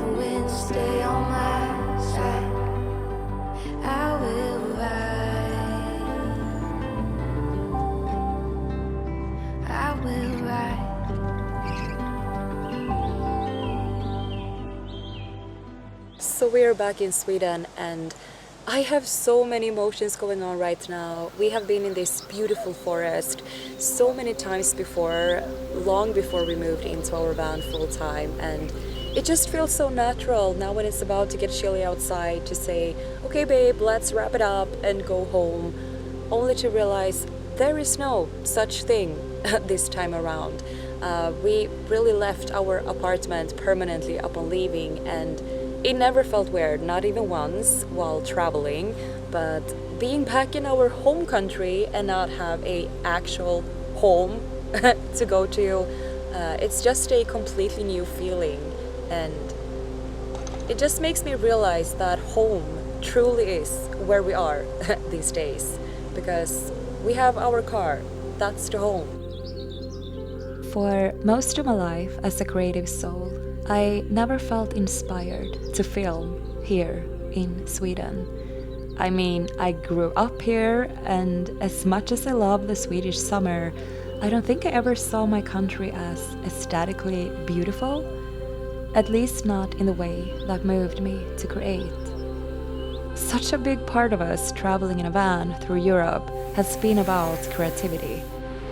the wind stay on my side. I will ride. I will ride. So we are back in Sweden and I have so many emotions going on right now. We have been in this beautiful forest so many times before, long before we moved into our van full time, and it just feels so natural now when it's about to get chilly outside to say, okay babe, let's wrap it up and go home, only to realize there is no such thing this time around. We really left our apartment permanently upon leaving, and it never felt weird, not even once while traveling, but being back in our home country and not have a actual home to go to, it's just a completely new feeling, and it just makes me realize that home truly is where we are these days, because we have our car, that's the home. For most of my life as a creative soul, I never felt inspired to film here in Sweden. I mean, I grew up here, and as much as I love the Swedish summer, I don't think I ever saw my country as aesthetically beautiful, at least not in the way that moved me to create. Such a big part of us traveling in a van through Europe has been about creativity,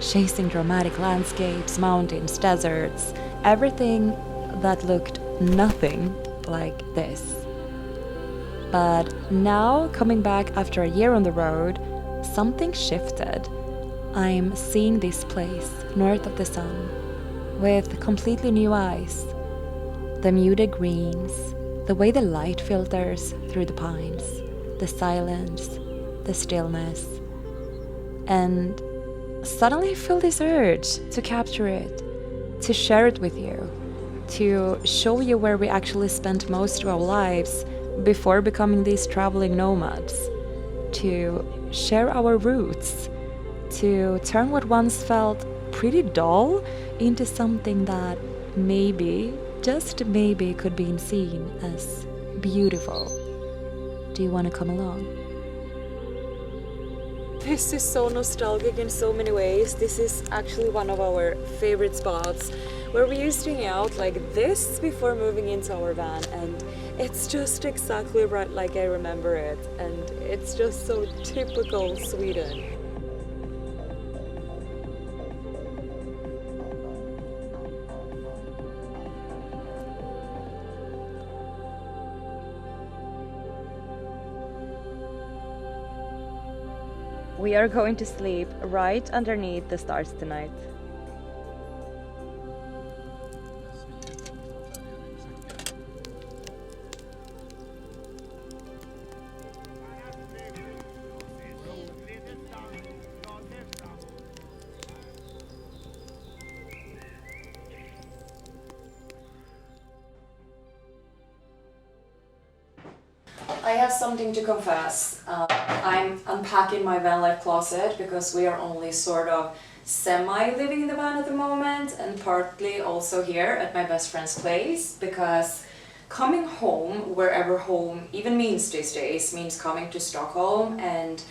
chasing dramatic landscapes, mountains, deserts, everything that looked nothing like this. But now, coming back after a year on the road, something shifted. I'm seeing this place, north of the sun, with completely new eyes. The muted greens, the way the light filters through the pines, the silence, the stillness. And suddenly I feel this urge to capture it, to share it with you, to show you where we actually spent most of our lives before becoming these traveling nomads, to share our roots, to turn what once felt pretty dull into something that maybe, just maybe, could be seen as beautiful. Do you want to come along? This is so nostalgic in so many ways. This is actually one of our favorite spots where we used to hang out like this before moving into our van, and it's just exactly right like I remember it, and it's just so typical Sweden. We are going to sleep right underneath the stars tonight. I have something to confess. I'm unpacking my van life closet because we are only sort of semi-living in the van at the moment, and partly also here at my best friend's place, because coming home, wherever home even means these days, means coming to Stockholm, and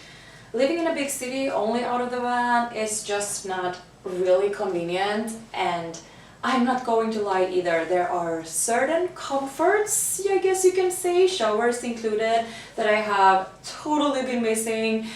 living in a big city only out of the van is just not really convenient. And I'm not going to lie either, there are certain comforts, I guess you can say, showers included, that I have totally been missing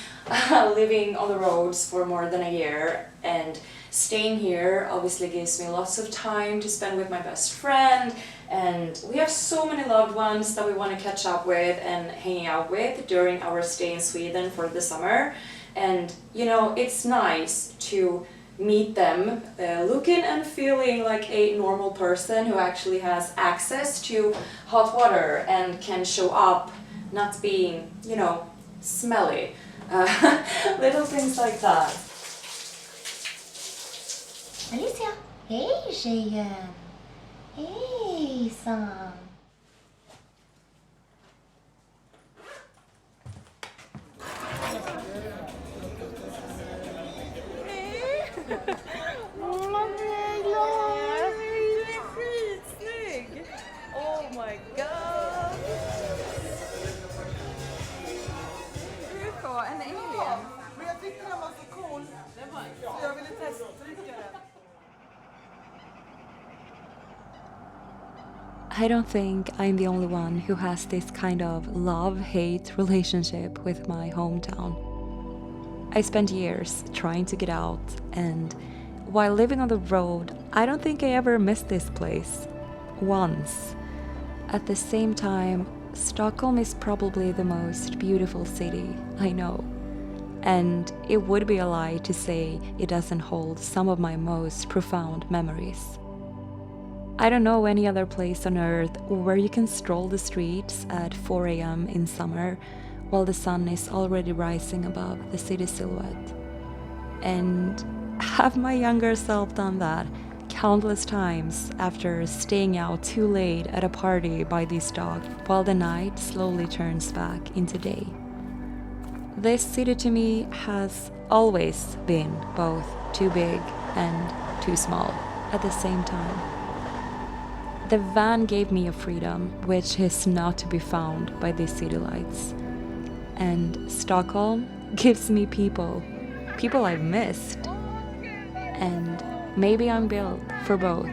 living on the roads for more than a year. And staying here obviously gives me lots of time to spend with my best friend, and we have so many loved ones that we want to catch up with and hanging out with during our stay in Sweden for the summer. And you know, it's nice to meet them looking and feeling like a normal person who actually has access to hot water and can show up not being, you know, smelly. Little things like that. Alicia, hej tjejen! Hejsan! Oh my god! I don't think I'm the only one who has this kind of love-hate relationship with my hometown. I spent years trying to get out, and while living on the road, I don't think I ever missed this place. Once. At the same time, Stockholm is probably the most beautiful city I know. And it would be a lie to say it doesn't hold some of my most profound memories. I don't know any other place on earth where you can stroll the streets at 4 a.m. in summer while the sun is already rising above the city silhouette. And have my younger self done that countless times after staying out too late at a party by this dog while the night slowly turns back into day. This city to me has always been both too big and too small at the same time. The van gave me a freedom which is not to be found by these city lights. And Stockholm gives me people I've missed. And maybe I'm built for both.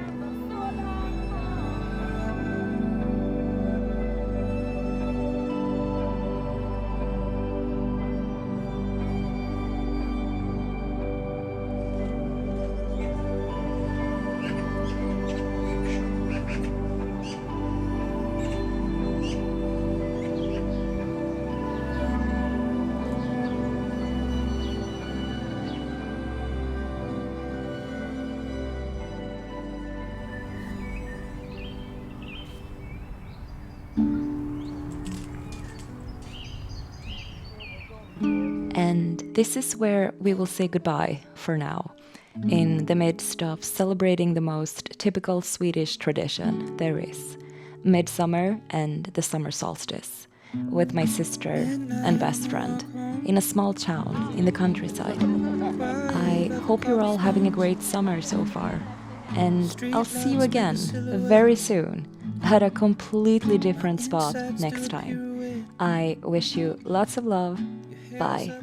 And this is where we will say goodbye for now, in the midst of celebrating the most typical Swedish tradition there is, midsummer and the summer solstice, with my sister and best friend, in a small town in the countryside. I hope you're all having a great summer so far, and I'll see you again very soon at a completely different spot next time. I wish you lots of love. Bye.